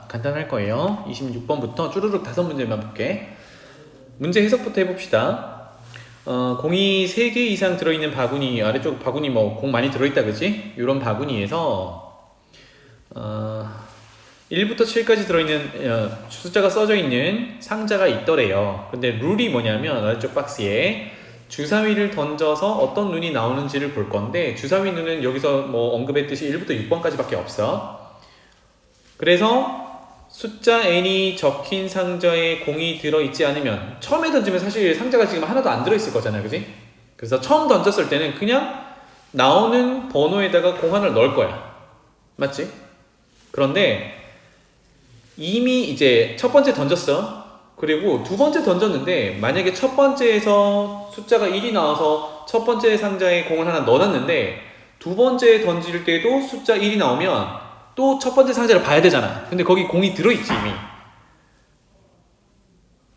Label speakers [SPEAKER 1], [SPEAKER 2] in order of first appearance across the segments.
[SPEAKER 1] 간단할 거예요. 26번부터 쭈루룩 5문제만 볼게. 문제 해석부터 해봅시다. 공이 3개 이상 들어있는 바구니, 아래쪽 바구니 뭐 공 많이 들어있다 그지? 이런 바구니에서 1부터 7까지 들어있는 숫자가 써져 있는 상자가 있더래요. 근데 룰이 뭐냐면 아래쪽 박스에 주사위를 던져서 어떤 눈이 나오는지를 볼 건데, 주사위 눈은 여기서 뭐 언급했듯이 1부터 6번까지 밖에 없어. 그래서 숫자 n이 적힌 상자에 공이 들어있지 않으면, 처음에 던지면 사실 상자가 지금 하나도 안 들어있을 거잖아요, 그지? 그래서 처음 던졌을 때는 그냥 나오는 번호에다가 공 하나를 넣을 거야, 맞지? 그런데 이미 이제 첫 번째 던졌어. 그리고 두 번째 던졌는데, 만약에 첫 번째에서 숫자가 1이 나와서 첫 번째 상자에 공을 하나 넣어놨는데, 두 번째 던질 때도 숫자 1이 나오면 또 첫 번째 상자를 봐야 되잖아. 근데 거기 공이 들어있지, 이미.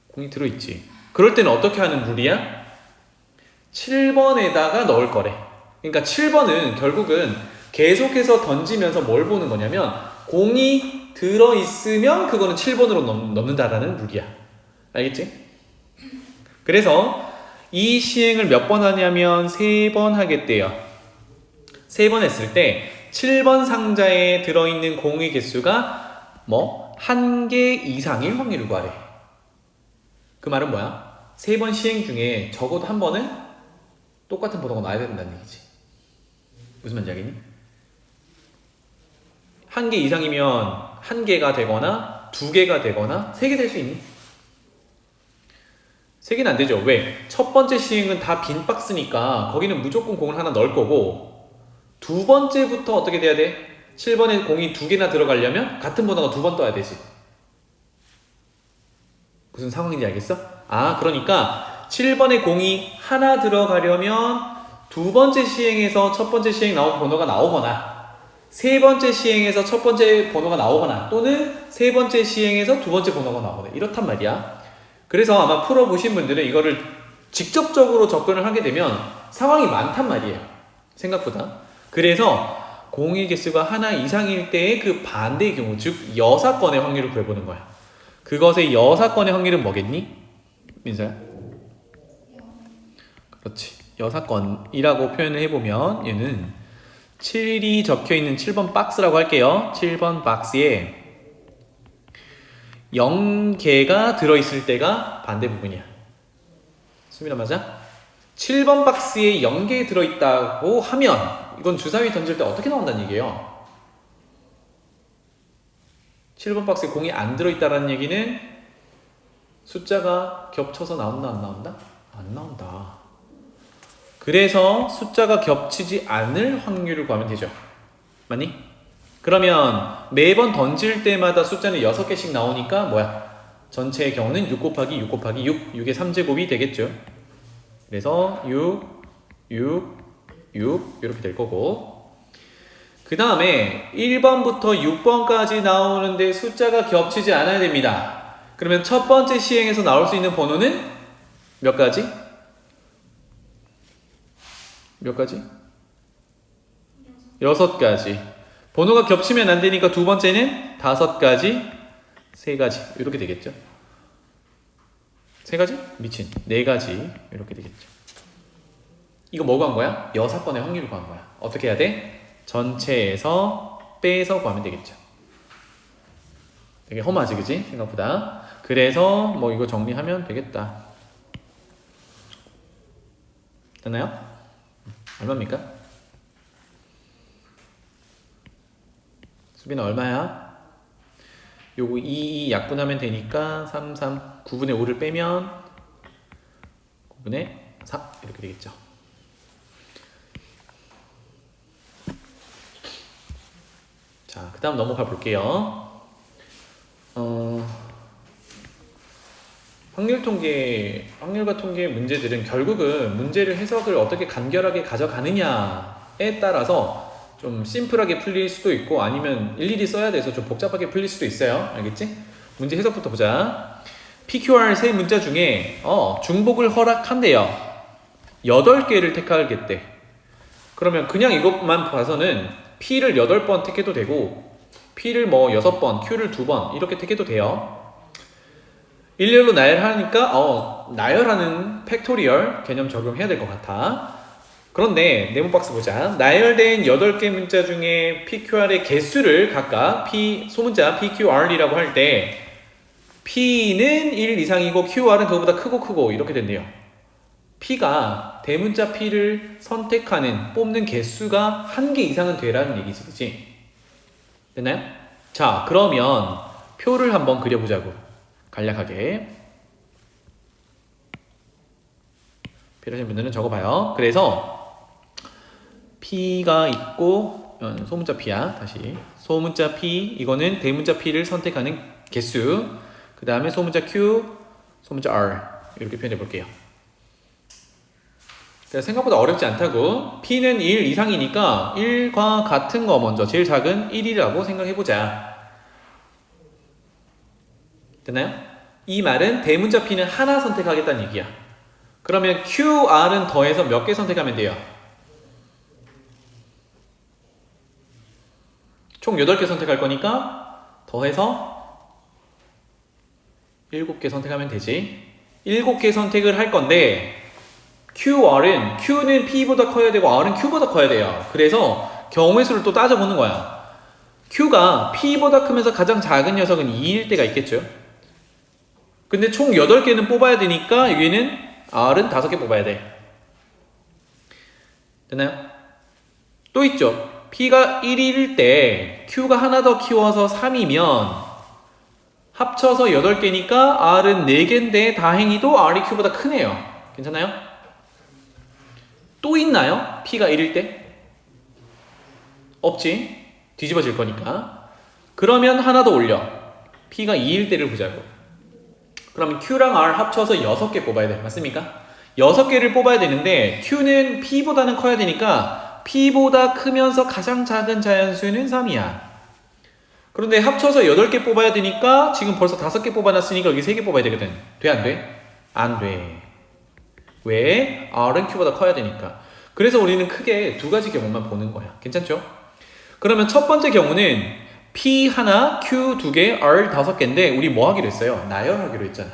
[SPEAKER 1] 공이 들어있지. 그럴 때는 어떻게 하는 룰이야? 7번에다가 넣을 거래. 그러니까 7번은 결국은 계속해서 던지면서 뭘 보는 거냐면, 공이 들어있으면 그거는 7번으로 넣는다라는 룰이야. 알겠지? 그래서 이 시행을 몇 번 하냐면 3번 하겠대요. 3번 했을 때 7번 상자에 들어있는 공의 개수가 뭐 1개 이상일 확률을 구하래. 그 말은 뭐야? 3번 시행 중에 적어도 한 번은 똑같은 번호가 나와야 된다는 얘기지. 무슨 말인지 알겠니? 1개 이상이면 1개가 되거나 2개가 되거나 3개 될 수 있니? 3개는 안 되죠. 왜? 첫 번째 시행은 다 빈 박스니까 거기는 무조건 공을 하나 넣을 거고, 두 번째부터 어떻게 돼야 돼? 7번에 공이 2개나 들어가려면 같은 번호가 2번 떠야 되지. 무슨 상황인지 알겠어? 그러니까 7번에 공이 하나 들어가려면 두 번째 시행에서 첫 번째 시행 나온 번호가 나오거나, 세 번째 시행에서 첫 번째 번호가 나오거나, 또는 세 번째 시행에서 두 번째 번호가 나오거나, 이렇단 말이야. 그래서 아마 풀어보신 분들은 이거를 직접적으로 접근을 하게 되면 상황이 많단 말이에요, 생각보다. 그래서 공의 개수가 하나 이상일 때의 그 반대의 경우, 즉 여사건의 확률을 구해보는 거야. 그것의 여사건의 확률은 뭐겠니? 민서야? 그렇지. 여사건이라고 표현을 해보면 얘는 7이 적혀있는 7번 박스라고 할게요. 7번 박스에 0개가 들어있을 때가 반대 부분이야. 수민아 맞아? 7번 박스에 0개 들어있다고 하면 이건 주사위 던질 때 어떻게 나온다는 얘기예요? 7번 박스에 공이 안 들어있다라는 얘기는 숫자가 겹쳐서 나온다, 안 나온다? 안 나온다. 그래서 숫자가 겹치지 않을 확률을 구하면 되죠. 맞니? 그러면 매번 던질 때마다 숫자는 6개씩 나오니까 뭐야? 전체의 경우는 6 곱하기 6 곱하기 6, 6의 3제곱이 되겠죠. 그래서 6, 6, 6 이렇게 될 거고, 그 다음에 1번부터 6번까지 나오는데 숫자가 겹치지 않아야 됩니다. 그러면 첫 번째 시행에서 나올 수 있는 번호는 몇 가지? 몇 가지? 6가지. 번호가 겹치면 안 되니까 두 번째는 5가지, 3가지 이렇게 되겠죠. 3가지? 미친. 4가지 이렇게 되겠죠. 이거 뭐 구한 거야? 여사건의 확률을 구한 거야. 어떻게 해야 돼? 전체에서 빼서 구하면 되겠죠. 되게 험하지, 그지? 생각보다. 그래서 뭐 이거 정리하면 되겠다. 됐나요? 얼마입니까? 수빈아 얼마야? 요거 2 약분하면 되니까 3, 9분의 5를 빼면 9분의 4 이렇게 되겠죠. 자, 그 다음 넘어가 볼게요. 확률과 통계 문제들은 결국은 문제를 해석을 어떻게 간결하게 가져가느냐에 따라서 좀 심플하게 풀릴 수도 있고, 아니면 일일이 써야 돼서 좀 복잡하게 풀릴 수도 있어요. 알겠지? 문제 해석부터 보자. PQR 세 문자 중에 중복을 허락한대요. 8개를 택하겠대. 그러면 그냥 이것만 봐서는 P를 8번 택해도 되고 P를 뭐 6번, Q를 2번 이렇게 택해도 돼요. 일렬로 나열하니까 나열하는 팩토리얼 개념 적용해야 될 것 같아. 그런데 네모 박스 보자. 나열된 8개 문자 중에 PQR의 개수를 각각 소문자 PQR이라고 할 때 P는 1 이상이고 QR은 그거보다 크고 이렇게 된대요. P가 대문자 P를 선택하는 뽑는 개수가 1개 이상은 되라는 얘기지, 그치? 됐나요? 자, 그러면 표를 한번 그려보자고. 간략하게. 필요하신 분들은 적어봐요. 그래서 P가 있고 소문자 P야. 다시 소문자 P 이거는 대문자 P를 선택하는 개수. 그 다음에 소문자 Q, 소문자 R 이렇게 표현해 볼게요. 생각보다 어렵지 않다고. P는 1 이상이니까 1과 같은 거 먼저 제일 작은 1이라고 생각해보자. 됐나요? 이 말은 대문자 P는 하나 선택하겠다는 얘기야. 그러면 QR은 더해서 몇 개 선택하면 돼요? 총 8개 선택할 거니까 더해서 7개 선택하면 되지. 7개 선택을 할 건데 Q는 P보다 커야 되고 R은 Q보다 커야 돼요. 그래서 경우의 수를 또 따져보는 거야. Q가 P보다 크면서 가장 작은 녀석은 2일 때가 있겠죠. 근데 총 8개는 뽑아야 되니까 여기는 R은 5개 뽑아야 돼. 됐나요? 또 있죠. P가 1일 때 Q가 하나 더 키워서 3이면 합쳐서 8개니까 R은 4개인데 다행히도 R이 Q보다 크네요. 괜찮아요? 또 있나요? P가 1일 때? 없지. 뒤집어질 거니까. 그러면 하나 더 올려. P가 2일 때를 보자고. 그러면 Q랑 R 합쳐서 6개 뽑아야 돼. 맞습니까? 6개를 뽑아야 되는데 Q는 P보다는 커야 되니까 P보다 크면서 가장 작은 자연수는 3이야. 그런데 합쳐서 8개 뽑아야 되니까 지금 벌써 5개 뽑아놨으니까 여기 3개 뽑아야 되거든. 돼? 안 돼? 안 돼. 왜? R은 Q보다 커야 되니까. 그래서 우리는 크게 2가지 경우만 보는 거야. 괜찮죠? 그러면 첫 번째 경우는 P 하나, Q 2개, R 5개인데 우리 뭐 하기로 했어요? 나열하기로 했잖아.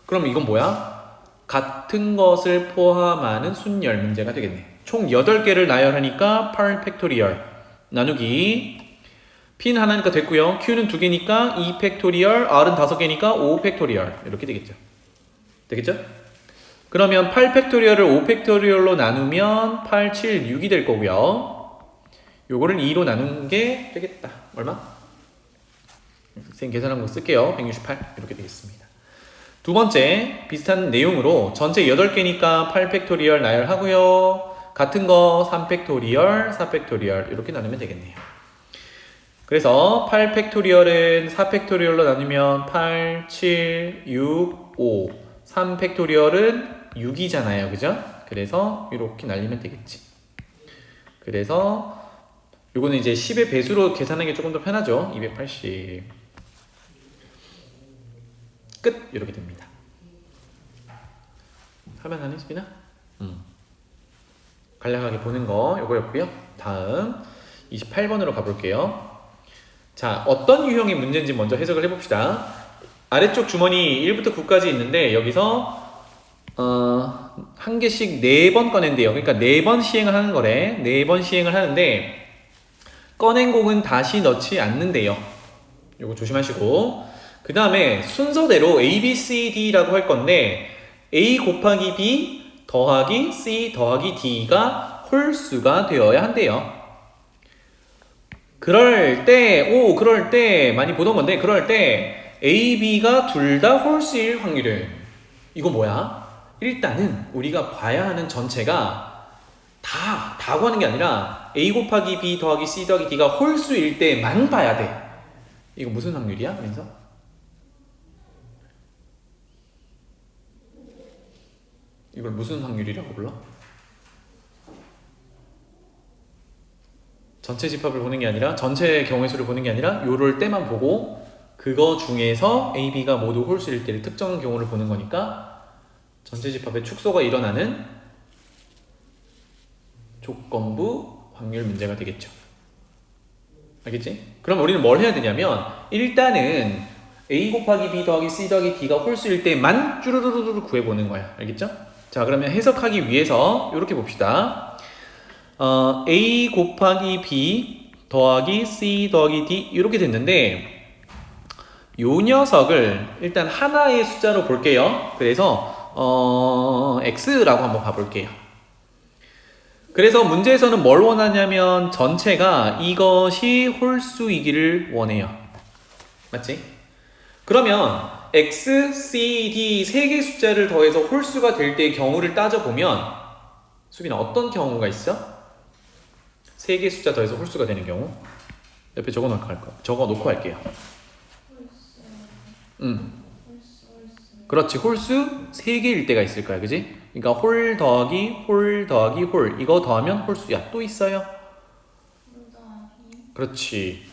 [SPEAKER 1] 그럼 이건 뭐야? 같은 것을 포함하는 순열 문제가 되겠네. 총 8개를 나열하니까 8 팩토리얼 나누기 P는 하나니까 됐고요. Q는 2개니까 2 팩토리얼, R은 5개니까 5 팩토리얼 이렇게 되겠죠. 되겠죠? 그러면 8 팩토리얼을 5 팩토리얼로 나누면 8, 7, 6이 될 거고요. 요거를 2로 나눈 게 되겠다. 얼마? 선생님 계산한 거 쓸게요. 168 이렇게 되겠습니다. 두 번째 비슷한 내용으로 전체 8개니까 8 팩토리얼 나열하고요. 같은 거 3 팩토리얼, 4 팩토리얼 이렇게 나누면 되겠네요. 그래서 8 팩토리얼은 4 팩토리얼로 나누면 8, 7, 6, 5 3 팩토리얼은 6이잖아요. 그죠? 그래서 이렇게 날리면 되겠지. 그래서 요거는 이제 10의 배수로 계산하는 게 조금 더 편하죠. 280 끝! 이렇게 됩니다. 화면 안에 수빈아? 간략하게 보는 거 요거였고요. 다음 28번으로 가볼게요. 자, 어떤 유형의 문제인지 먼저 해석을 해봅시다. 아래쪽 주머니 1부터 9까지 있는데 여기서 한 개씩 4번 꺼낸대요. 그러니까 4번 시행을 하는 거래. 4번 시행을 하는데 꺼낸 공은 다시 넣지 않는데요. 요거 조심하시고 그 다음에 순서대로 A, B, C, D라고 할 건데 A 곱하기 B 더하기 C 더하기 D가 홀수가 되어야 한대요. 그럴 때 많이 보던 건데 그럴 때 A, B가 둘 다 홀수일 확률은 이거 뭐야? 일단은 우리가 봐야 하는 전체가 다 구하는 게 아니라 A 곱하기 B 더하기 C 더하기 D가 홀수일 때만 봐야 돼. 이거 무슨 확률이야? 그래서 이걸 무슨 확률이라고 불러? 전체 집합을 보는 게 아니라 전체 경우의 수를 보는 게 아니라 요럴 때만 보고 그거 중에서 A, B가 모두 홀수일 때를 특정 경우를 보는 거니까 전체 집합의 축소가 일어나는 조건부 확률 문제가 되겠죠. 알겠지? 그럼 우리는 뭘 해야 되냐면 일단은 A 곱하기 B 더하기 C 더하기 D가 홀수일 때만 쭈루루루루 구해보는 거야. 알겠죠? 자, 그러면 해석하기 위해서 이렇게 봅시다. A 곱하기 B 더하기 C 더하기 D 이렇게 됐는데 요 녀석을 일단 하나의 숫자로 볼게요. 그래서 X라고 한번 봐볼게요. 그래서 문제에서는 뭘 원하냐면 전체가 이것이 홀수이기를 원해요. 맞지? 그러면 X, C, D 세 개 숫자를 더해서 홀수가 될 때의 경우를 따져보면 수빈아 어떤 경우가 있어? 세 개 숫자 더해서 홀수가 되는 경우? 옆에 적어놓고 할게요. 그렇지. 홀수 3개일 때가 있을 거야. 그지? 그러니까 홀 더하기 홀 더하기 홀 이거 더하면 홀수야. 또 있어요? 그렇지.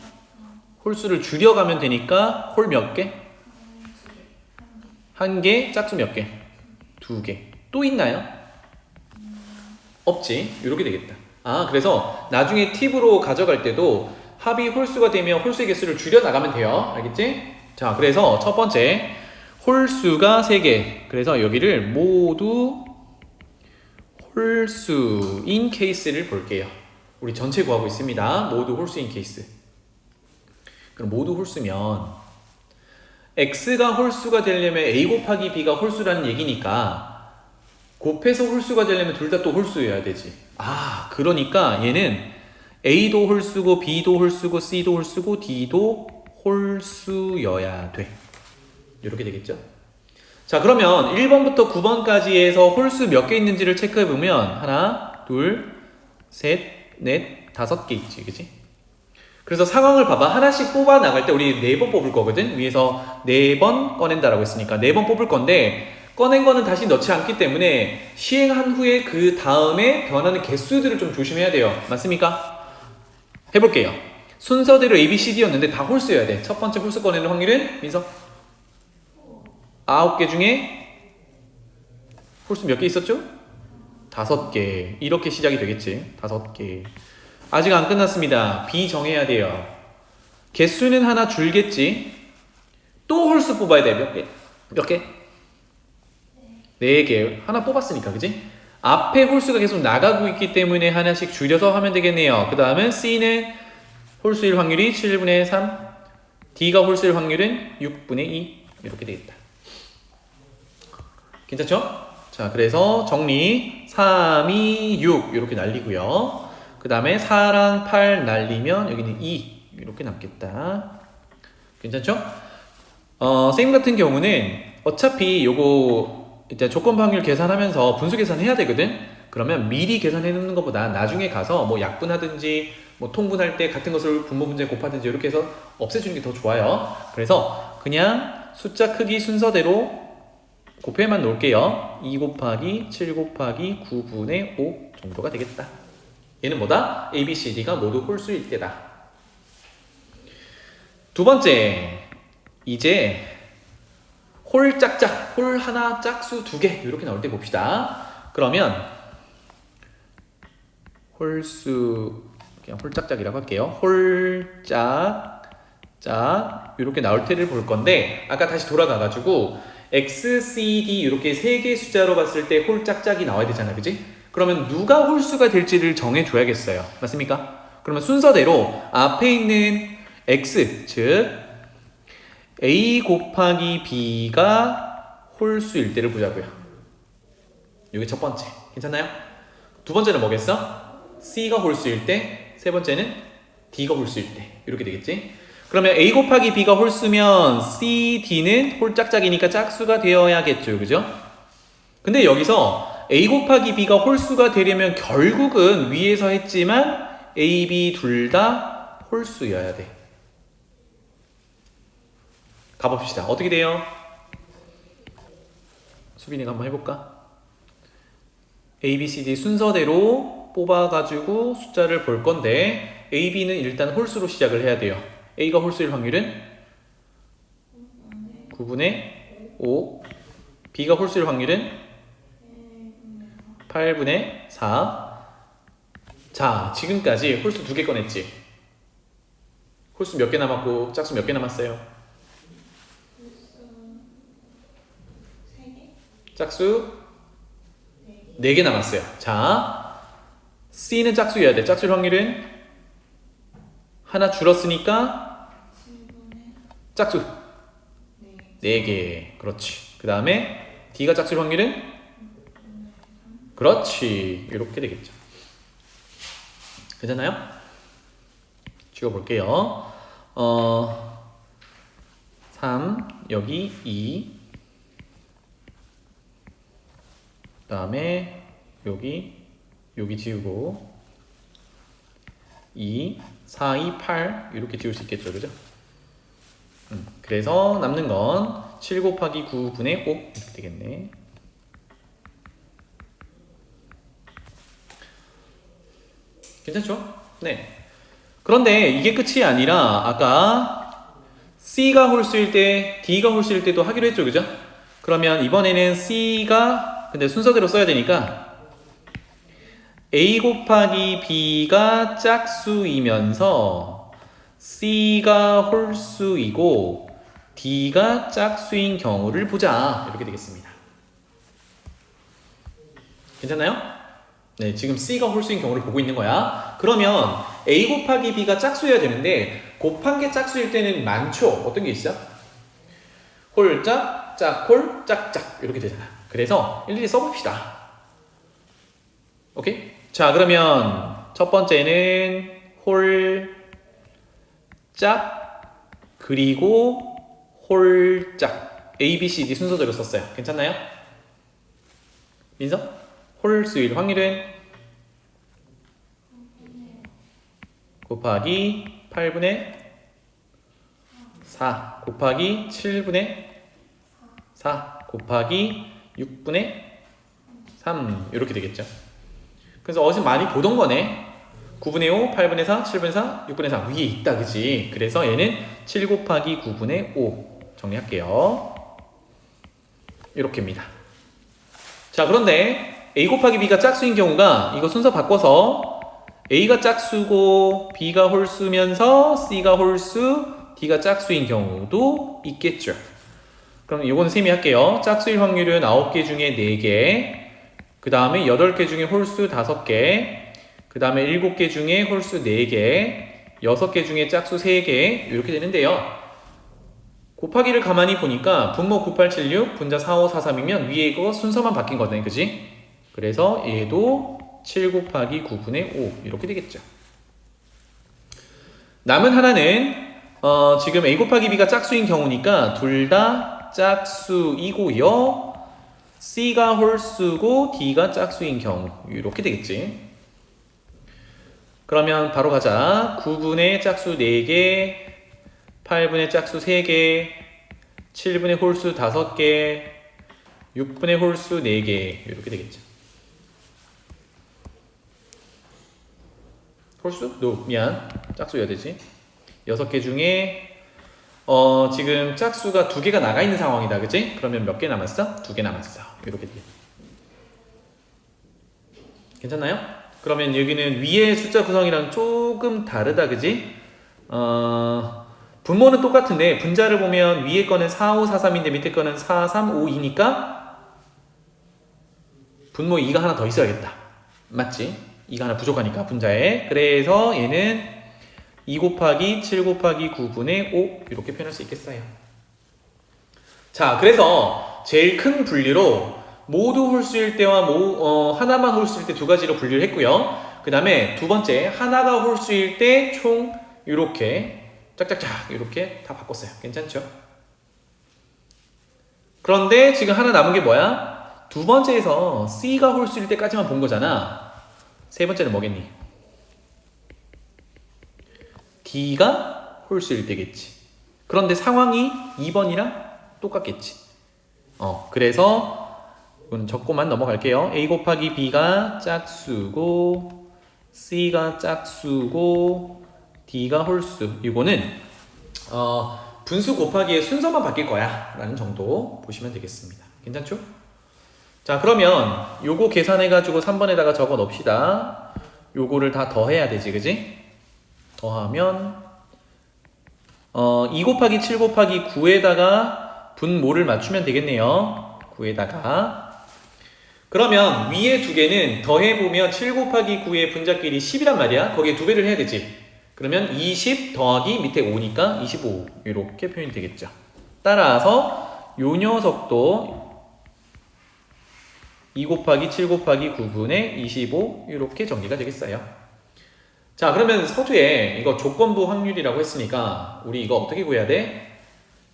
[SPEAKER 1] 홀수를 줄여가면 되니까 홀 몇 개? 1개. 짝수 몇 개? 2개. 또 있나요? 없지. 이렇게 되겠다. 그래서 나중에 팁으로 가져갈 때도 합이 홀수가 되면 홀수의 개수를 줄여 나가면 돼요. 알겠지? 자, 그래서 첫 번째 홀수가 3개. 그래서 여기를 모두 홀수인 케이스를 볼게요. 우리 전체 구하고 있습니다. 모두 홀수인 케이스. 그럼 모두 홀수면 X가 홀수가 되려면 A 곱하기 B가 홀수라는 얘기니까 곱해서 홀수가 되려면 둘 다 또 홀수여야 되지. 그러니까 얘는 A도 홀수고 B도 홀수고 C도 홀수고 D도 홀수여야 돼. 이렇게 되겠죠? 자, 그러면 1번부터 9번까지 해서 홀수 몇 개 있는지를 체크해보면 하나, 둘, 셋, 넷, 5개 있지. 그치? 그래서 상황을 봐봐. 하나씩 뽑아 나갈 때 우리 4번 뽑을 거거든. 위에서 4번 꺼낸다라고 했으니까 4번 뽑을 건데 꺼낸 거는 다시 넣지 않기 때문에 시행한 후에 그 다음에 변하는 개수들을 좀 조심해야 돼요. 맞습니까? 해볼게요. 순서대로 A, B, C, D였는데 다 홀수여야 돼. 첫 번째 홀수 꺼내는 확률은 민서 9개 중에 홀수 몇 개 있었죠? 5개. 이렇게 시작이 되겠지. 5개. 아직 안 끝났습니다. B 정해야 돼요. 개수는 하나 줄겠지. 또 홀수 뽑아야 돼. 몇 개? 몇 개? 4개. 하나 뽑았으니까, 그지? 앞에 홀수가 계속 나가고 있기 때문에 하나씩 줄여서 하면 되겠네요. 그 다음은 C는 홀수일 확률이 7분의 3, D가 홀수일 확률은 6분의 2 이렇게 되겠다. 괜찮죠? 자, 그래서 정리 3, 2, 6 이렇게 날리고요. 그 다음에 4랑 8 날리면 여기는 2 이렇게 남겠다. 괜찮죠? 쌤 같은 경우는 어차피 요거 이제 조건 확률 계산하면서 분수 계산해야 되거든. 그러면 미리 계산해 놓는 것보다 나중에 가서 뭐 약분하든지 뭐 통분할 때 같은 것을 분모 문제 곱하든지 이렇게 해서 없애주는 게 더 좋아요. 그래서 그냥 숫자 크기 순서대로 곱해만 놓을게요. 2 곱하기 7 곱하기 9분의 5 정도가 되겠다. 얘는 뭐다? A, B, C, D가 모두 홀수일 때다. 두 번째, 이제 홀 짝짝, 홀 하나, 짝수 2개 이렇게 나올 때 봅시다. 그러면 홀수 그냥 홀짝짝이라고 할게요. 홀짝 짝 이렇게 나올 때를 볼 건데 아까 다시 돌아가가지고 X, C, D 이렇게 3개 숫자로 봤을 때 홀짝짝이 나와야 되잖아, 그지? 그러면 누가 홀수가 될지를 정해줘야겠어요. 맞습니까? 그러면 순서대로 앞에 있는 X, 즉 A 곱하기 B가 홀수일 때를 보자고요. 이게 첫 번째. 괜찮나요? 두 번째는 뭐겠어? C가 홀수일 때, 세 번째는 D가 홀수일 때. 이렇게 되겠지? 그러면 A 곱하기 B가 홀수면 C, D는 홀짝짝이니까 짝수가 되어야겠죠. 그죠? 근데 여기서 A 곱하기 B가 홀수가 되려면 결국은 위에서 했지만 A, B 둘 다 홀수여야 돼. 가봅시다. 어떻게 돼요? 수빈이가 한번 해볼까? A, B, C, D 순서대로 뽑아가지고 숫자를 볼 건데 A, B는 일단 홀수로 시작을 해야 돼요. A가 홀수일 확률은 9분의 5, B가 홀수일 확률은 8분의 4. 자, 지금까지 홀수 2개 꺼냈지? 홀수 몇 개 남았고 짝수 몇 개 남았어요? 짝수 4개 남았어요. 자, C는 짝수여야 돼. 짝수일 확률은 하나 줄었으니까 짝수 4개. 그렇지. 그 다음에 D가 짝수일 확률은 그렇지. 이렇게 되겠죠. 괜찮나요? 지워볼게요. 3, 여기 2, 그 다음에 여기 지우고 2, 4, 2, 8 이렇게 지울 수 있겠죠. 그죠? 그래서 남는 건 7 곱하기 9분의 5 이렇게 되겠네. 괜찮죠? 네. 그런데 이게 끝이 아니라 아까 C가 홀수일 때 D가 홀수일 때도 하기로 했죠. 그죠? 그러면 이번에는 C가 근데 순서대로 써야 되니까 A 곱하기 B가 짝수이면서 C가 홀수이고 D가 짝수인 경우를 보자. 이렇게 되겠습니다. 괜찮나요? 네, 지금 C가 홀수인 경우를 보고 있는 거야. 그러면 A 곱하기 B가 짝수여야 되는데 곱한 게 짝수일 때는 많죠. 어떤 게 있어? 홀짝, 짝홀, 짝짝 이렇게 되잖아. 그래서 일일이 써봅시다. 오케이? 자, 그러면 첫 번째는 홀, 짝, 그리고 홀짝 A, B, C, D 순서대로 썼어요. 괜찮나요? 민서? 홀수일 확률은 곱하기 8분의 4 곱하기 7분의 4 곱하기 6분의 3 이렇게 되겠죠. 그래서 어디서 많이 보던 거네. 9분의 5, 8분의 4, 7분의 4, 6분의 4 위에 있다. 그치? 그래서 얘는 7 곱하기 9분의 5 정리할게요. 이렇게입니다. 자, 그런데 A 곱하기 B가 짝수인 경우가 이거 순서 바꿔서 A가 짝수고 B가 홀수면서 C가 홀수, D가 짝수인 경우도 있겠죠. 그럼 이건 셈이 할게요. 짝수일 확률은 9개 중에 4개, 그 다음에 8개 중에 홀수 5개, 그 다음에 7개 중에 홀수 4개, 6개 중에 짝수 3개 이렇게 되는데요. 곱하기를 가만히 보니까 분모 9876, 분자 4543이면 위에 이거 순서만 바뀐 거네. 그지? 그래서 얘도 7 곱하기 9분의 5 이렇게 되겠죠. 남은 하나는 지금 A 곱하기 B가 짝수인 경우니까 둘 다 짝수이고요. C가 홀수고 D가 짝수인 경우 이렇게 되겠지. 그러면 바로 가자. 9분의 짝수 4개, 8분의 짝수 3개, 7분의 홀수 5개, 6분의 홀수 4개 이렇게 되겠죠. 홀수? 미안. 짝수여야 되지. 6개 중에 지금 짝수가 2개가 나가 있는 상황이다. 그치? 그러면 몇 개 남았어? 2개 남았어. 이렇게 돼. 괜찮나요? 그러면 여기는 위의 숫자 구성이랑 조금 다르다. 그치? 분모는 똑같은데 분자를 보면 위에 거는 4543인데 밑에 거는 4352니까 분모 2가 하나 더 있어야겠다. 맞지? 2가 하나 부족하니까 분자에. 그래서 얘는 2 곱하기 7 곱하기 9분의 5 이렇게 표현할 수 있겠어요. 자, 그래서 제일 큰 분류로 모두 홀수일 때와 하나만 홀수일 때 두 가지로 분류를 했고요. 그 다음에 두 번째 하나가 홀수일 때 총 이렇게 짝짝짝 이렇게 다 바꿨어요. 괜찮죠? 그런데 지금 하나 남은 게 뭐야? 두 번째에서 C가 홀수일 때까지만 본 거잖아. 세 번째는 뭐겠니? D가 홀수일 때겠지. 그런데 상황이 2번이랑 똑같겠지. 그래서 이거는 적고만 넘어갈게요. A 곱하기 B가 짝수고 C가 짝수고 D가 홀수. 이거는 분수 곱하기의 순서만 바뀔 거야 라는 정도 보시면 되겠습니다. 괜찮죠? 자, 그러면 요거 계산해가지고 3번에다가 적어 놓읍시다. 요거를 다 더해야 되지, 그지? 더하면 2 곱하기 7 곱하기 9에다가 분모를 맞추면 되겠네요. 9에다가. 그러면 위에 두 개는 더해보면 7 곱하기 9의 분자끼리 10이란 말이야. 거기에 두 배를 해야 되지. 그러면 20 더하기 밑에 5니까 25 이렇게 표현이 되겠죠. 따라서 요 녀석도 2 곱하기 7 곱하기 9분의 25 이렇게 정리가 되겠어요. 자, 그러면 서두에 이거 조건부 확률이라고 했으니까 우리 이거 어떻게 구해야 돼?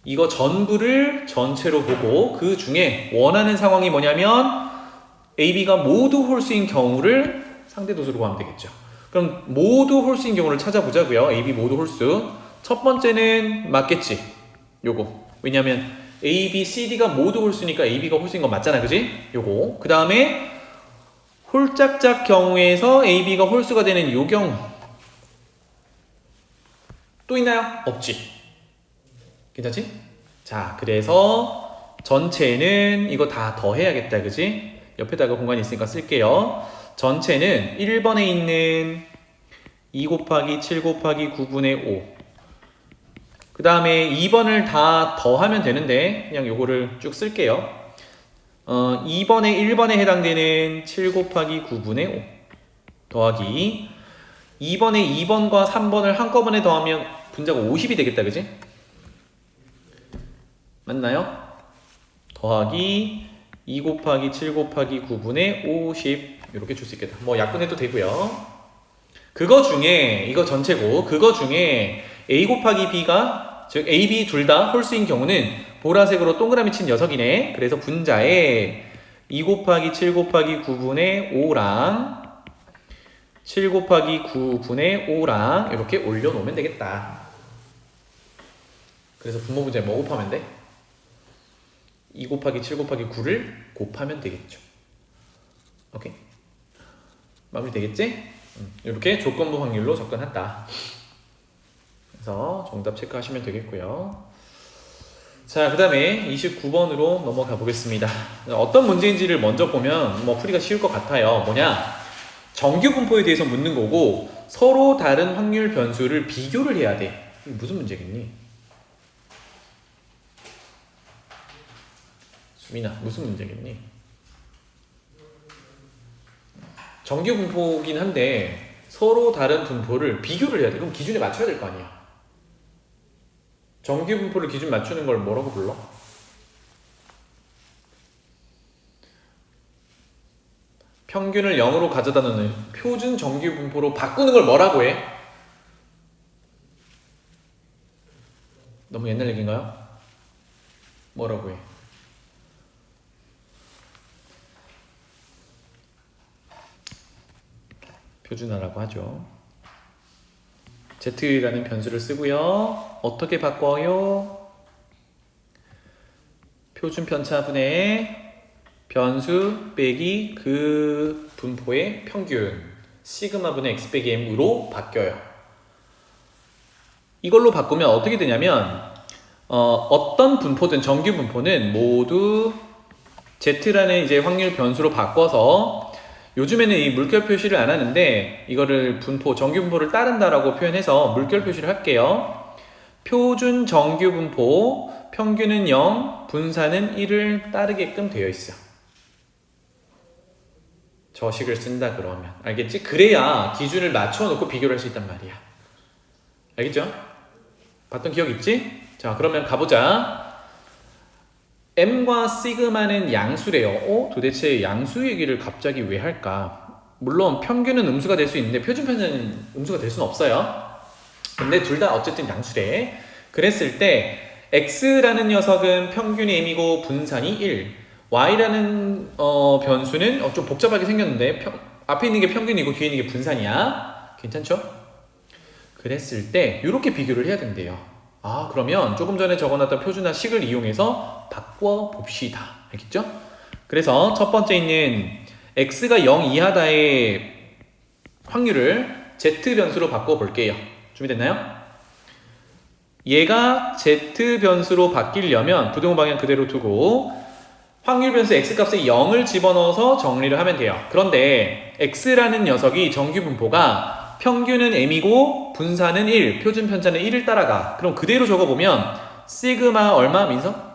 [SPEAKER 1] 이거 전부를 전체로 보고 그 중에 원하는 상황이 뭐냐면 AB가 모두 홀수인 경우를 상대도수로 구하면 되겠죠. 그럼 모두 홀수인 경우를 찾아보자고요. AB 모두 홀수. 첫 번째는 맞겠지. 요거. 왜냐면 A, B, C, D가 모두 홀수니까 AB가 홀수인 건 맞잖아. 그지? 요거. 그 다음에 홀짝짝 경우에서 AB가 홀수가 되는 요 경우. 또 있나요? 없지. 괜찮지? 자, 그래서 전체는 이거 다 더해야겠다. 그지? 옆에다가 공간이 있으니까 쓸게요. 전체는 1번에 있는 2 곱하기 7 곱하기 9분의 5. 그 다음에 2번을 다 더하면 되는데 그냥 요거를 쭉 쓸게요. 2번에 1번에 해당되는 7 곱하기 9분의 5 더하기 2번에 2번과 3번을 한꺼번에 더하면 분자가 50이 되겠다. 그지? 맞나요? 더하기 2 곱하기 7 곱하기 9분의 50 이렇게 줄 수 있겠다. 뭐 약분해도 되고요. 그거 중에 이거 전체고 그거 중에 A 곱하기 B가 즉 A, B 둘 다 홀수인 경우는 보라색으로 동그라미 친 녀석이네. 그래서 분자에 2 곱하기 7 곱하기 9분의 5랑 7 곱하기 9분의 5랑 이렇게 올려놓으면 되겠다. 그래서 분모 분자에 뭐 곱하면 돼? 2 곱하기 7 곱하기 9를 곱하면 되겠죠. 오케이. 마무리 되겠지? 이렇게 조건부 확률로 접근한다. 그래서 정답 체크하시면 되겠고요. 자, 그 다음에 29번으로 넘어가 보겠습니다. 어떤 문제인지를 먼저 보면 뭐 풀이가 쉬울 것 같아요. 뭐냐? 정규 분포에 대해서 묻는 거고 서로 다른 확률 변수를 비교를 해야 돼. 이게 무슨 문제겠니? 수민아, 무슨 문제겠니? 정규 분포긴 한데 서로 다른 분포를 비교를 해야 돼. 그럼 기준에 맞춰야 될 거 아니야. 정규 분포를 기준 맞추는 걸 뭐라고 불러? 평균을 0으로 가져다 놓는 표준 정규 분포로 바꾸는 걸 뭐라고 해? 너무 옛날 얘기인가요? 뭐라고 해? 표준화라고 하죠. Z라는 변수를 쓰고요. 어떻게 바꿔요? 표준 편차분의 변수 빼기 그 분포의 평균 시그마분의 x 빼기 m으로 바뀌어요. 이걸로 바꾸면 어떻게 되냐면 어떤 분포든 정규 분포는 모두 Z라는 이제 확률 변수로 바꿔서 요즘에는 이 물결 표시를 안 하는데 이거를 분포, 정규 분포를 따른다라고 표현해서 물결 표시를 할게요. 표준 정규 분포, 평균은 0, 분산은 1을 따르게끔 되어 있어. 저 식을 쓴다 그러면. 알겠지? 그래야 기준을 맞춰놓고 비교를 할 수 있단 말이야. 알겠죠? 봤던 기억 있지? 자, 그러면 가보자. M과 시그마는 양수래요. 도대체 양수 얘기를 갑자기 왜 할까? 물론 평균은 음수가 될 수 있는데 표준 편차는 음수가 될 수는 없어요. 근데 둘 다 어쨌든 양수래. 그랬을 때 X라는 녀석은 평균이 M이고 분산이 1. Y라는 변수는 좀 복잡하게 생겼는데 앞에 있는 게 평균이고 뒤에 있는 게 분산이야. 괜찮죠? 그랬을 때 이렇게 비교를 해야 된대요. 아, 그러면 조금 전에 적어놨던 표준화 식을 이용해서 바꿔봅시다. 알겠죠? 그래서 첫 번째 있는 x가 0 이하다의 확률을 z 변수로 바꿔볼게요. 준비됐나요? 얘가 z 변수로 바뀌려면 부등호 방향 그대로 두고 확률 변수 x값에 0을 집어넣어서 정리를 하면 돼요. 그런데 x라는 녀석이 정규 분포가 평균은 m이고 분산은 1, 표준 편차는 1을 따라가. 그럼 그대로 적어보면 시그마 얼마 민서?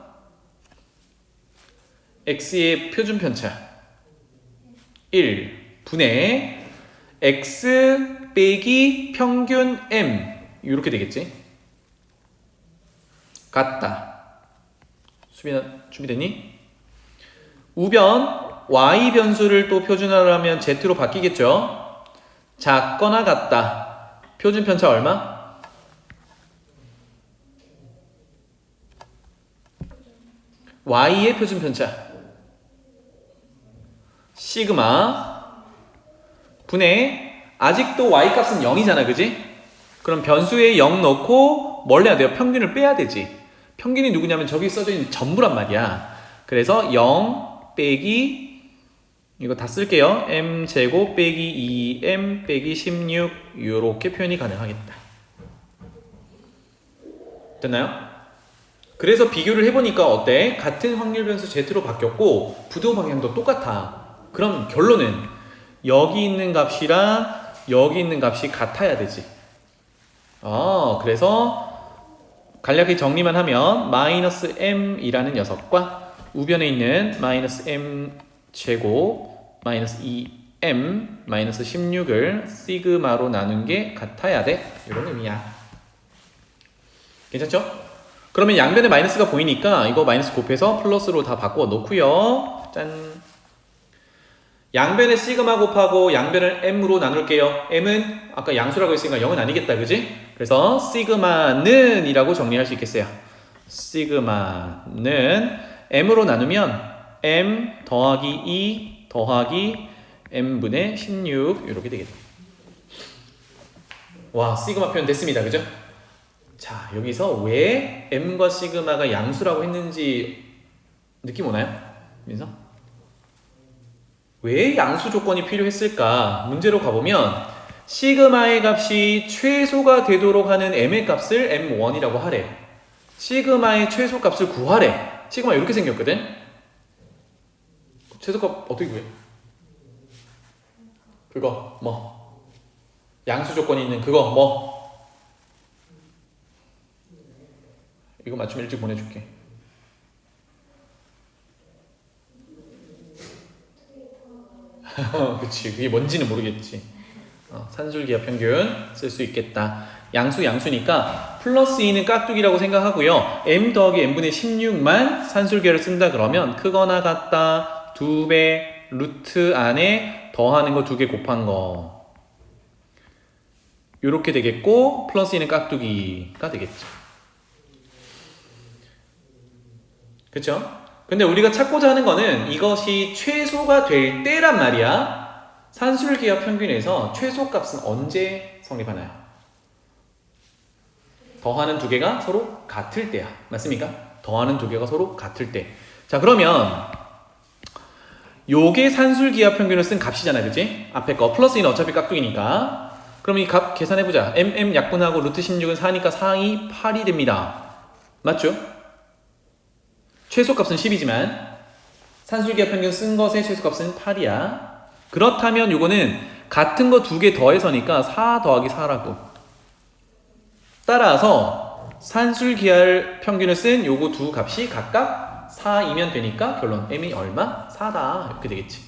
[SPEAKER 1] x의 표준 편차 1 분의 x 빼기 평균 m 이렇게 되겠지? 같다. 수빈아 준비됐니? 우변 y 변수를 또 표준화를 하면 z로 바뀌겠죠? 작거나 같다. 표준 편차 얼마? y의 표준 편차 시그마 분의 아직도 y 값은 0이잖아, 그지? 그럼 변수에 0 넣고 뭘 해야 돼요? 평균을 빼야 되지. 평균이 누구냐면 저기 써져 있는 전부란 말이야. 그래서 0 빼기 이거 다 쓸게요. m제곱 빼기 2m 빼기 16 이렇게 표현이 가능하겠다. 됐나요? 그래서 비교를 해보니까 어때? 같은 확률 변수 Z로 바뀌었고 부도 방향도 똑같아. 그럼 결론은 여기 있는 값이랑 여기 있는 값이 같아야 되지. 그래서 간략히 정리만 하면 마이너스 m이라는 녀석과 우변에 있는 마이너스 m 제곱 마이너스 2m 마이너스 16을 시그마로 나눈 게 같아야 돼. 이런 의미야. 괜찮죠? 그러면 양변에 마이너스가 보이니까 이거 마이너스 곱해서 플러스로 다 바꿔 놓고요. 짠. 양변에 시그마 곱하고 양변을 m으로 나눌게요. m은 아까 양수라고 했으니까 0은 아니겠다, 그지? 그래서 시그마는 이라고 정리할 수 있겠어요. 시그마는 m으로 나누면 m 더하기 2 더하기 m분의 16 이렇게 되겠다. 와, 시그마 표현 됐습니다, 그죠? 자, 여기서 왜 m과 시그마가 양수라고 했는지 느낌 오나요? 민서? 왜 양수 조건이 필요했을까? 문제로 가보면 시그마의 값이 최소가 되도록 하는 m의 값을 m1이라고 하래. 시그마의 최소값을 구하래. 시그마 이렇게 생겼거든? 최소값 어떻게 구해? 그거 뭐? 양수 조건이 있는 그거 뭐? 이거 맞추면 일찍 보내줄게. 그치, 그게 뭔지는 모르겠지. 산술기압 평균 쓸 수 있겠다. 양수니까 플러스 2는 깍두기라고 생각하고요. m 더하기 m분의 16만 산술기압을 쓴다 그러면 크거나 같다 2배 루트 안에 더하는 거 2개 곱한 거 요렇게 되겠고 플러스 2는 깍두기가 되겠죠. 그쵸? 근데 우리가 찾고자 하는 거는 이것이 최소가 될 때란 말이야. 산술기압 평균에서 최소값은 언제 성립하나요? 더하는 두 개가 서로 같을 때야. 맞습니까? 더하는 두 개가 서로 같을 때. 자, 그러면 요게 산술기압 평균을 쓴 값이잖아, 그치? 앞에 거 플러스 2는 어차피 깍두기니까. 그럼 이 값 계산해보자. mm 약분하고 루트 16은 4니까 4이 8이 됩니다. 맞죠? 최소값은 10이지만 산술기압 평균 쓴 것의 최소값은 8이야. 그렇다면 요거는 같은 거 두 개 더해서니까 4 더하기 4라고. 따라서 산술기압 평균을 쓴 요거 두 값이 각각 4이면 되니까 결론 m이 얼마? 4다. 이렇게 되겠지.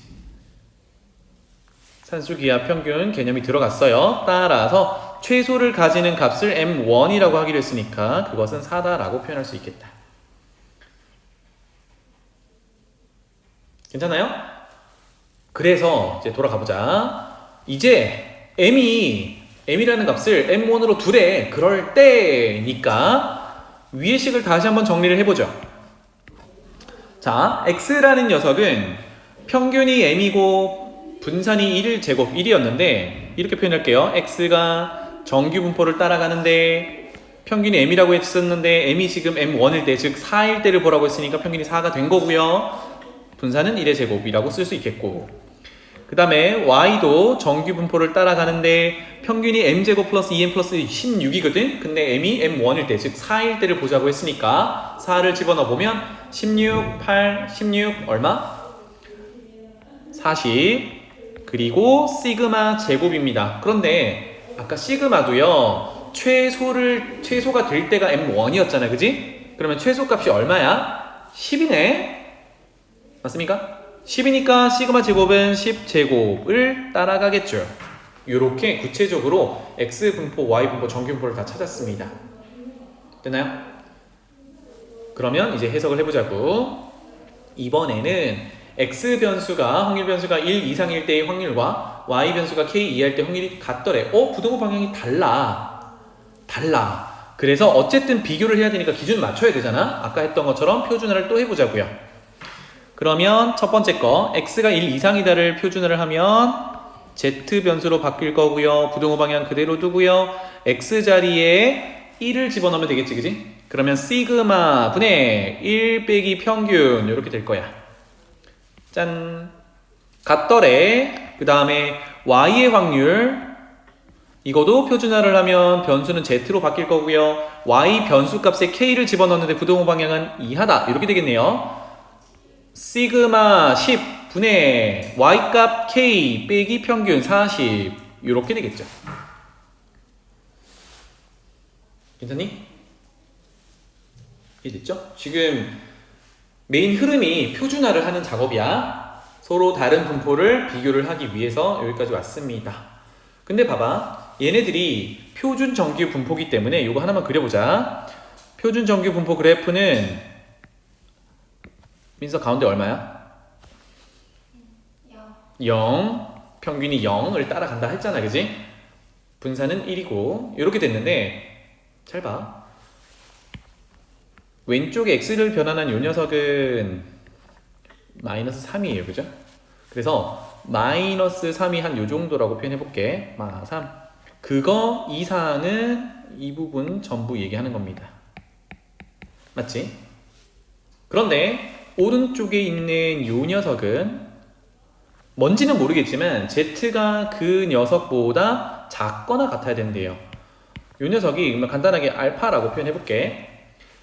[SPEAKER 1] 산술기압 평균 개념이 들어갔어요. 따라서 최소를 가지는 값을 m1이라고 하기로 했으니까 그것은 4다라고 표현할 수 있겠다. 괜찮아요? 그래서 이제 돌아가보자. 이제 m이라는 값을 m1으로 두래. 그럴 때니까 위의 식을 다시 한번 정리를 해보죠. 자, x라는 녀석은 평균이 m이고 분산이 1 제곱 1이었는데 이렇게 표현할게요. x가 정규 분포를 따라가는데 평균이 m이라고 했었는데 m이 지금 m1일 때, 즉 4일 때를 보라고 했으니까 평균이 4가 된 거고요. 분산은 1의 제곱이라고 쓸 수 있겠고, 그 다음에 y도 정규 분포를 따라가는데 평균이 m제곱 플러스 2m 플러스 16이거든? 근데 m이 m1일 때, 즉 4일 때를 보자고 했으니까 4를 집어넣어 보면 16, 8, 16 얼마? 40. 그리고 시그마 제곱입니다. 그런데 아까 시그마도요. 최소가 될 때가 M1이었잖아. 그지? 그러면 최소값이 얼마야? 10이네. 맞습니까? 10이니까 시그마 제곱은 10제곱을 따라가겠죠. 이렇게 구체적으로 X 분포, Y 분포, 정규 분포를 다 찾았습니다. 됐나요? 그러면 이제 해석을 해보자고. 이번에는 X 변수가 확률 변수가 1 이상일 때의 확률과 Y 변수가 K 이하일 때 확률이 같더래. 부등호 방향이 달라. 그래서 어쨌든 비교를 해야 되니까 기준 맞춰야 되잖아. 아까 했던 것처럼 표준화를 또 해보자고요. 그러면 첫 번째 거 X가 1 이상이다를 표준화를 하면 Z 변수로 바뀔 거고요. 부등호 방향 그대로 두고요. X 자리에 1을 집어넣으면 되겠지, 그지? 그러면 시그마 분의 1 빼기 평균 이렇게 될 거야. 짠. 같더래. 그 다음에 Y의 확률 이거도 표준화를 하면 변수는 Z로 바뀔 거고요. Y 변수 값에 K를 집어넣는데 부등호 방향은 이하다. 이렇게 되겠네요. 시그마 10 분의 Y값 K 빼기 평균 40 이렇게 되겠죠. 괜찮니? 이해됐죠? 지금 메인 흐름이 표준화를 하는 작업이야. 서로 다른 분포를 비교를 하기 위해서 여기까지 왔습니다. 근데 봐봐. 얘네들이 표준 정규 분포기 때문에 이거 하나만 그려보자. 표준 정규 분포 그래프는 민서 가운데 얼마야? 0. 평균이 0을 따라간다 했잖아. 그지? 분산은 1이고 이렇게 됐는데 잘 봐. 왼쪽에 x를 변환한 이 녀석은 마이너스 3이에요. 그죠? 그래서 마이너스 3이 한 요 정도라고 표현해 볼게. 마 3. 그거 이상은 이 부분 전부 얘기하는 겁니다. 맞지? 그런데 오른쪽에 있는 요 녀석은 뭔지는 모르겠지만 z가 그 녀석보다 작거나 같아야 된대요. 요 녀석이 간단하게 알파라고 표현해 볼게.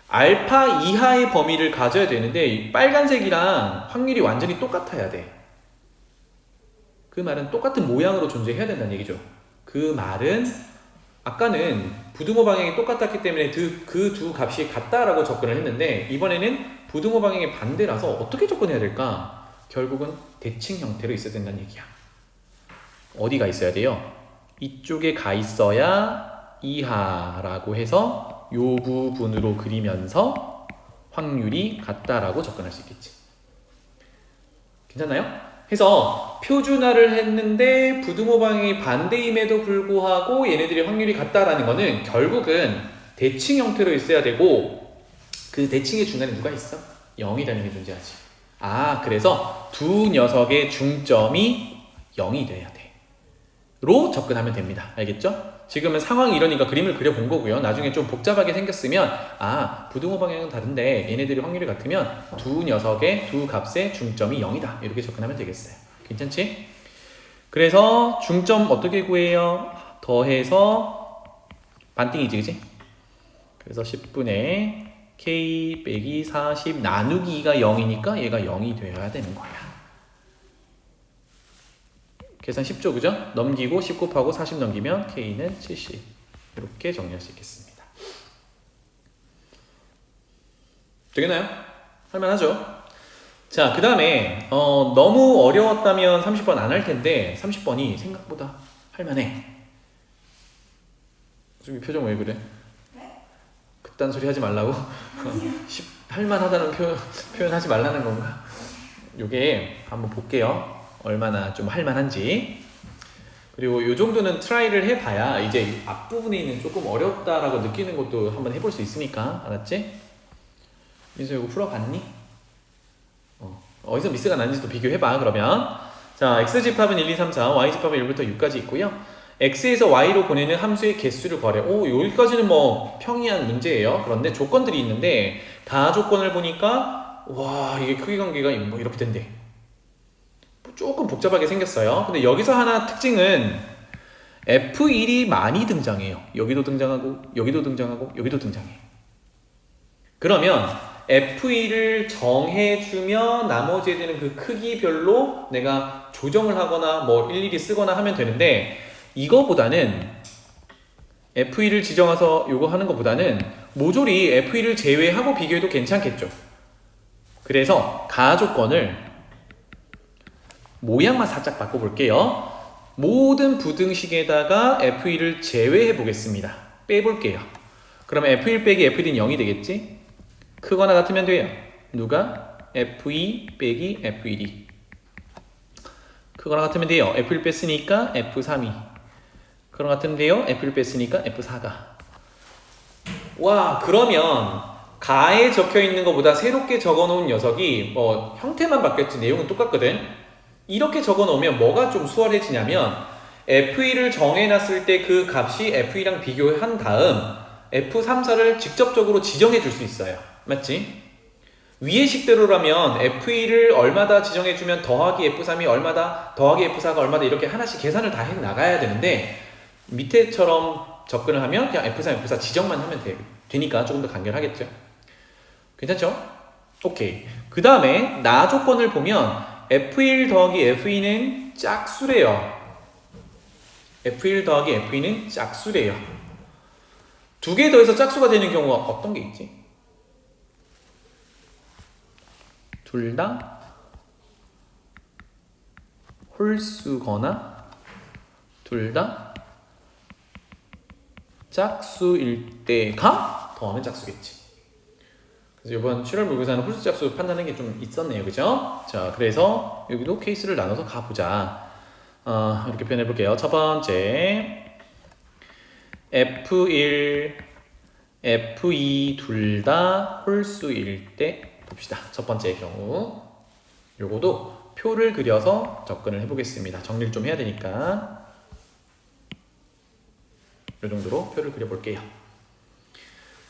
[SPEAKER 1] 알파 이하의 범위를 가져야 되는데 빨간색이랑 확률이 완전히 똑같아야 돼. 그 말은 똑같은 모양으로 존재해야 된다는 얘기죠. 그 말은 아까는 부등호 방향이 똑같았기 때문에 그 두 값이 같다라고 접근을 했는데 이번에는 부등호 방향이 반대라서 어떻게 접근해야 될까? 결국은 대칭 형태로 있어야 된다는 얘기야. 어디가 있어야 돼요? 이쪽에 가 있어야 이하라고 해서 요 부분으로 그리면서 확률이 같다라고 접근할 수 있겠지. 괜찮나요? 해서 표준화를 했는데 부등호 방향이 반대임에도 불구하고 얘네들이 확률이 같다라는 거는 결국은 대칭 형태로 있어야 되고 그 대칭의 중간에 누가 있어? 0이라는 게 존재하지. 그래서 두 녀석의 중점이 0이 돼야 돼. 로 접근하면 됩니다. 알겠죠? 지금은 상황이 이러니까 그림을 그려본 거고요. 나중에 좀 복잡하게 생겼으면 부등호 방향은 다른데 얘네들이 확률이 같으면 두 녀석의 두 값의 중점이 0이다. 이렇게 접근하면 되겠어요. 괜찮지? 그래서 중점 어떻게 구해요? 더해서 반띵이지, 그치? 그래서 10분의 K 빼기 40 나누기가 0이니까 얘가 0이 되어야 되는 거야. 계산 쉽죠, 그죠? 넘기고 10 곱하고 40 넘기면 K는 70 이렇게 정리할 수 있겠습니다. 되겠나요? 할만하죠? 자, 그 다음에 너무 어려웠다면 30번 안 할 텐데 30번이 생각보다 할만해. 좀 이 표정 왜 그래? 그딴 소리 하지 말라고? 할만하다는 표현하지 말라는 건가? 요게 한번 볼게요. 얼마나 좀 할만한지. 그리고 요 정도는 트라이를 해봐야 이제 앞부분에 있는 조금 어렵다라고 느끼는 것도 한번 해볼 수 있으니까. 알았지? 민서 이거 풀어봤니? 어디서 미스가 났는지도 비교해봐. 그러면 자, x집합은 1, 2, 3, 4, y집합은 1부터 6까지 있고요. x에서 y로 보내는 함수의 개수를 구하래. 여기까지는 뭐 평이한 문제예요. 그런데 조건들이 있는데 다 조건을 보니까 와, 이게 크기 관계가 뭐 이렇게 된대. 조금 복잡하게 생겼어요. 근데 여기서 하나 특징은 F1이 많이 등장해요. 여기도 등장하고 여기도 등장하고 여기도 등장해. 그러면 F1을 정해주면 나머지 애들은 그 크기별로 내가 조정을 하거나 뭐 일일이 쓰거나 하면 되는데 이거보다는 F2를 지정해서 요거 하는 것보다는 모조리 F2를 제외하고 비교해도 괜찮겠죠. 그래서 가조건을 모양만 살짝 바꿔볼게요. 모든 부등식에다가 F2를 제외해 보겠습니다. 빼볼게요. 그러면 F1 빼기 F1은 0이 되겠지? 크거나 같으면 돼요. 누가? F2 빼기 F1이 크거나 같으면 돼요. F1 뺐으니까 F3이 그런 것 같은데요. F를 뺐으니까 F4가. 와, 그러면 가에 적혀있는 것보다 새롭게 적어놓은 녀석이 뭐 형태만 바뀌었지 내용은 똑같거든. 이렇게 적어놓으면 뭐가 좀 수월해지냐면 F1을 정해놨을 때 그 값이 F2랑 비교한 다음 F3, 4를 직접적으로 지정해 줄 수 있어요. 맞지? 위의 식대로라면 F1을 얼마다 지정해주면 더하기 F3이 얼마다, 더하기 F4가 얼마다 이렇게 하나씩 계산을 다 해 나가야 되는데 밑에처럼 접근을 하면 그냥 F3, F4 지정만 하면 되니까 조금 더 간결하겠죠. 괜찮죠? 오케이. 그 다음에 나 조건을 보면 F1 더하기 F2는 짝수래요. F1 더하기 F2는 짝수래요. 두 개 더해서 짝수가 되는 경우가 어떤 게 있지? 둘 다 홀수거나 둘 다 짝수일 때가 더하면 짝수겠지. 그래서 이번 출혈 모의고사는 홀수 짝수 판단하는 게 좀 있었네요. 그죠? 자, 그래서 여기도 케이스를 나눠서 가보자. 이렇게 표현해 볼게요. 첫 번째 F1, F2 둘 다 홀수일 때 봅시다. 첫 번째 경우 요거도 표를 그려서 접근을 해보겠습니다. 정리를 좀 해야 되니까 이 정도로 표를 그려볼게요.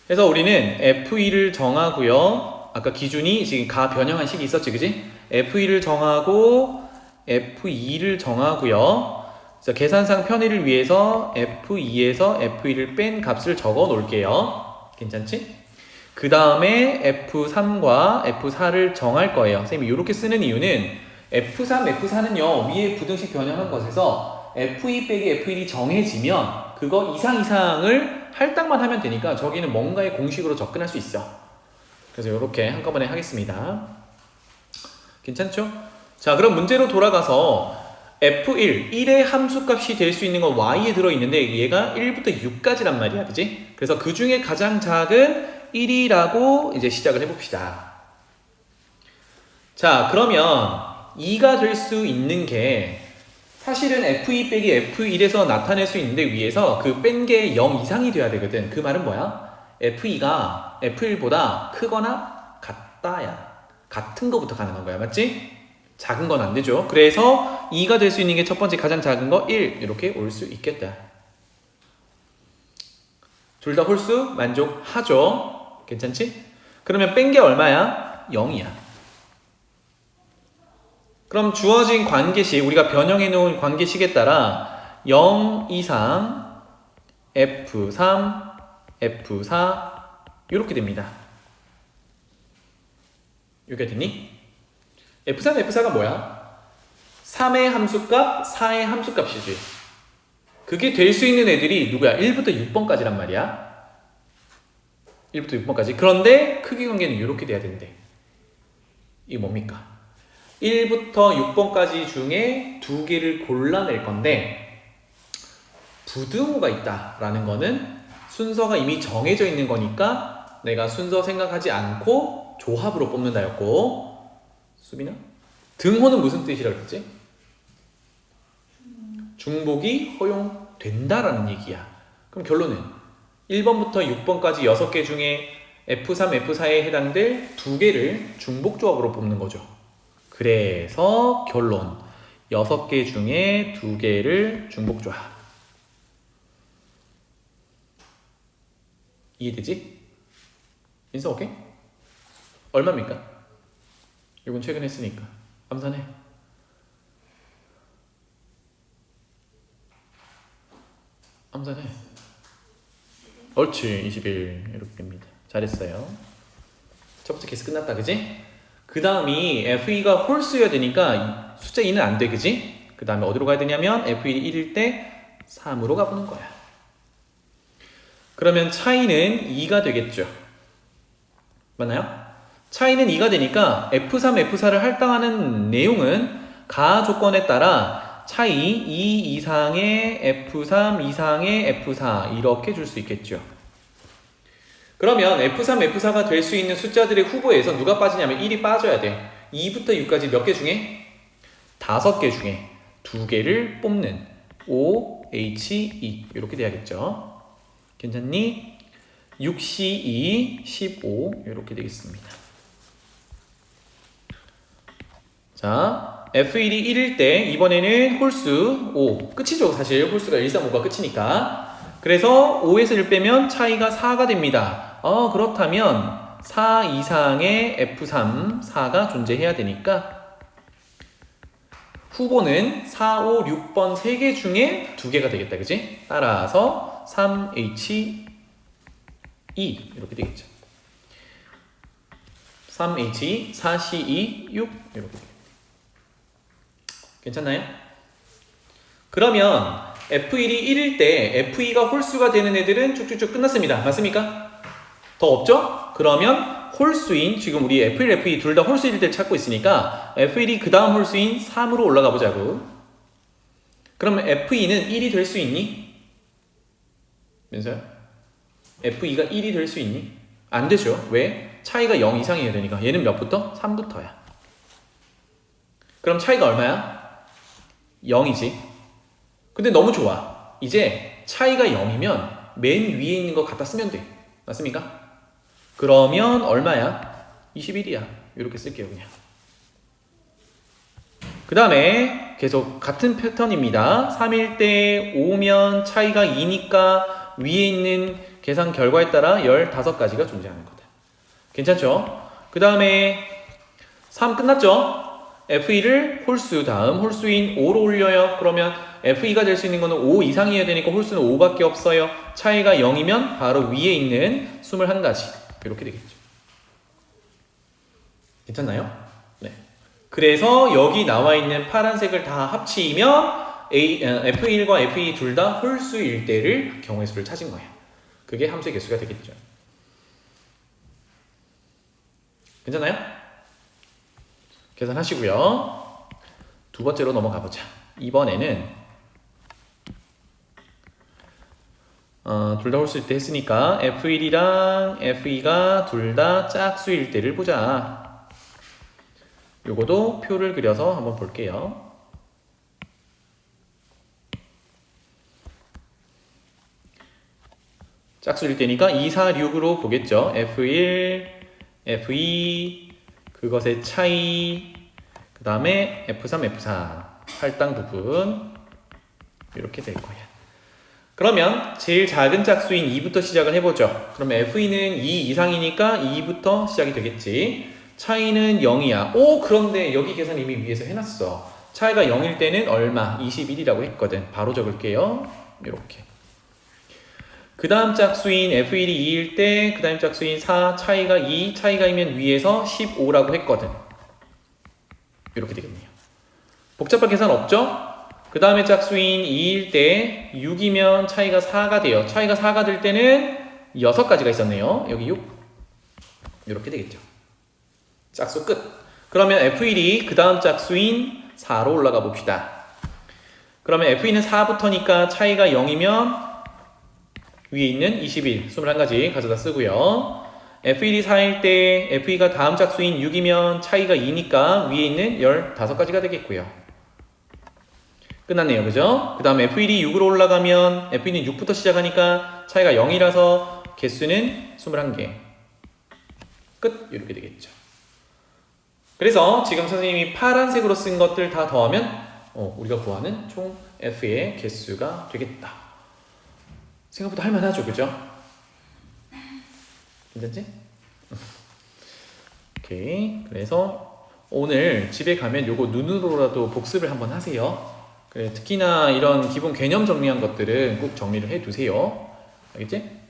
[SPEAKER 1] 그래서 우리는 F2를 정하고요. 아까 기준이 지금 가 변형한 식이 있었지, 그지? F2를 정하고 F2를 정하고요. 그래서 계산상 편의를 위해서 F2에서 F1을 뺀 값을 적어 놓을게요. 괜찮지? 그 다음에 F3과 F4를 정할 거예요. 선생님이 이렇게 쓰는 이유는 F3, F4는요 위에 부등식 변형한 것에서 F2 빼기 F1이 정해지면 그거 이상을 할당만 하면 되니까 저기는 뭔가의 공식으로 접근할 수 있어. 그래서 이렇게 한꺼번에 하겠습니다. 괜찮죠? 자, 그럼 문제로 돌아가서 F1, 1의 함수값이 될 수 있는 건 Y에 들어있는데 얘가 1부터 6까지란 말이야. 그지? 그래서 그 중에 가장 작은 1이라고 이제 시작을 해봅시다. 자, 그러면 2가 될 수 있는 게 사실은 F2 빼기 F1에서 나타낼 수 있는데 위에서 그 뺀 게 0 이상이 돼야 되거든. 그 말은 뭐야? F2가 F1보다 크거나 같다야. 같은 거부터 가능한 거야. 맞지? 작은 건 안 되죠. 그래서 2가 될 수 있는 게 첫 번째 가장 작은 거 1 이렇게 올 수 있겠다. 둘 다 홀수 만족하죠. 괜찮지? 그러면 뺀 게 얼마야? 0이야. 그럼 주어진 관계식, 우리가 변형해 놓은 관계식에 따라 0 이상 F3, F4 이렇게 됩니다. 이렇게 되니? F3, F4가 뭐야? 3의 함수값, 4의 함수값이지. 그게 될 수 있는 애들이 누구야? 1부터 6번까지란 말이야. 1부터 6번까지. 그런데 크기 관계는 이렇게 돼야 된대. 이게 뭡니까? 1부터 6번까지 중에 두 개를 골라낼 건데 부등호가 있다라는 거는 순서가 이미 정해져 있는 거니까 내가 순서 생각하지 않고 조합으로 뽑는다였고 수빈아? 등호는 무슨 뜻이라고 했지? 중복이 허용된다라는 얘기야. 그럼 결론은 1번부터 6번까지 6개 중에 F3, F4에 해당될 두 개를 중복 조합으로 뽑는 거죠. 그래서 결론 6개 중에 2개를 중복 조합. 이해되지? 인서 오케이? 얼마입니까? 이건 최근에 했으니까 암산해. 암산해. 옳지. 21 이렇게 됩니다. 잘했어요. 첫 번째 케이스 끝났다. 그지? 그 다음이 F2가 홀수여야 되니까 숫자 2는 안 돼. 그지? 그 다음에 어디로 가야 되냐면 F1이 1일 때 3으로 가보는 거야. 그러면 차이는 2가 되겠죠. 맞나요? 차이는 2가 되니까 F3, F4를 할당하는 내용은 가 조건에 따라 차이 2 이상의 F3 이상의 F4 이렇게 줄 수 있겠죠. 그러면 F3, F4가 될 수 있는 숫자들의 후보에서 누가 빠지냐면 1이 빠져야 돼. 2부터 6까지 몇 개 중에? 5개 중에 2개를 뽑는 O, H, E 이렇게 돼야겠죠. 괜찮니? 6C2, 15 이렇게 되겠습니다. 자, F1이 1일 때 이번에는 홀수 5 끝이죠. 사실 홀수가 1, 3, 5가 끝이니까. 그래서 5에서 1 빼면 차이가 4가 됩니다. 그렇다면 4 이상의 F3, 4가 존재해야 되니까 후보는 4, 5, 6번 3개 중에 2개가 되겠다. 그지? 따라서 3H2 이렇게 되겠죠. 3H2, 4C2, 6 이렇게 되겠죠. 괜찮나요? 그러면 F1이 1일 때 F2가 홀수가 되는 애들은 쭉쭉쭉 끝났습니다. 맞습니까? 더 없죠? 그러면 홀수인 지금 우리 F1, F2 둘 다 홀수일 때를 찾고 있으니까 F1이 그 다음 홀수인 3으로 올라가 보자고. 그러면 F2는 1이 될 수 있니? 면서요? F2가 1이 될 수 있니? 안 되죠. 왜? 차이가 0 이상이어야 되니까. 얘는 몇부터? 3부터야. 그럼 차이가 얼마야? 0이지. 근데 너무 좋아. 이제 차이가 0이면 맨 위에 있는 거 갖다 쓰면 돼. 맞습니까? 그러면 얼마야? 21이야. 이렇게 쓸게요, 그냥. 그 다음에 계속 같은 패턴입니다. 3일 때 5면 차이가 2니까 위에 있는 계산 결과에 따라 15가지가 존재하는 거다. 괜찮죠? 그 다음에 3 끝났죠? F2를 홀수 다음 홀수인 5로 올려요. 그러면 F2가 될 수 있는 거는 5 이상이어야 되니까 홀수는 5밖에 없어요. 차이가 0이면 바로 위에 있는 21가지 이렇게 되겠죠. 괜찮나요? 네. 그래서 여기 나와 있는 파란색을 다 합치면 F1과 F2 둘 다 홀수일 때를 경우의 수를 찾은 거예요. 그게 함수의 개수가 되겠죠. 괜찮나요? 계산하시고요. 두 번째로 넘어가 보자. 이번에는 둘 다 홀수일 때 했으니까 F1이랑 F2가 둘 다 짝수일 때를 보자. 요거도 표를 그려서 한번 볼게요. 짝수일 때니까 2, 4, 6으로 보겠죠. F1, F2 그것의 차이, 그 다음에 F3, F4 할당 부분 이렇게 될 거예요. 그러면 제일 작은 짝수인 2부터 시작을 해보죠. 그러면 F2는 2 이상이니까 2부터 시작이 되겠지. 차이는 0이야. 오, 그런데 여기 계산 이미 위에서 해놨어. 차이가 0일 때는 얼마? 21이라고 했거든. 바로 적을게요. 이렇게. 그 다음 짝수인 F1이 2일 때, 그 다음 짝수인 4, 차이가 2, 차이가 2면 위에서 15라고 했거든. 이렇게 되겠네요. 복잡한 계산 없죠? 그 다음에 짝수인 2일 때 6이면 차이가 4가 돼요. 차이가 4가 될 때는 6가지가 있었네요. 여기 6. 이렇게 되겠죠. 짝수 끝. 그러면 F1이 그 다음 짝수인 4로 올라가 봅시다. 그러면 F2는 4부터니까 차이가 0이면 위에 있는 21, 21가지 가져다 쓰고요. F1이 4일 때 F2가 다음 짝수인 6이면 차이가 2니까 위에 있는 15가지가 되겠고요. 끝났네요. 그죠? 그 다음 F1이 6으로 올라가면 F2는 6부터 시작하니까 차이가 0이라서 개수는 21개. 끝. 이렇게 되겠죠. 그래서 지금 선생님이 파란색으로 쓴 것들 다 더하면 우리가 구하는 총 F의 개수가 되겠다. 생각보다 할만하죠, 그죠? 괜찮지? 오케이. 그래서 오늘 집에 가면 요거 눈으로라도 복습을 한번 하세요. 그래, 특히나 이런 기본 개념 정리한 것들은 꼭 정리를 해두세요. 알겠지?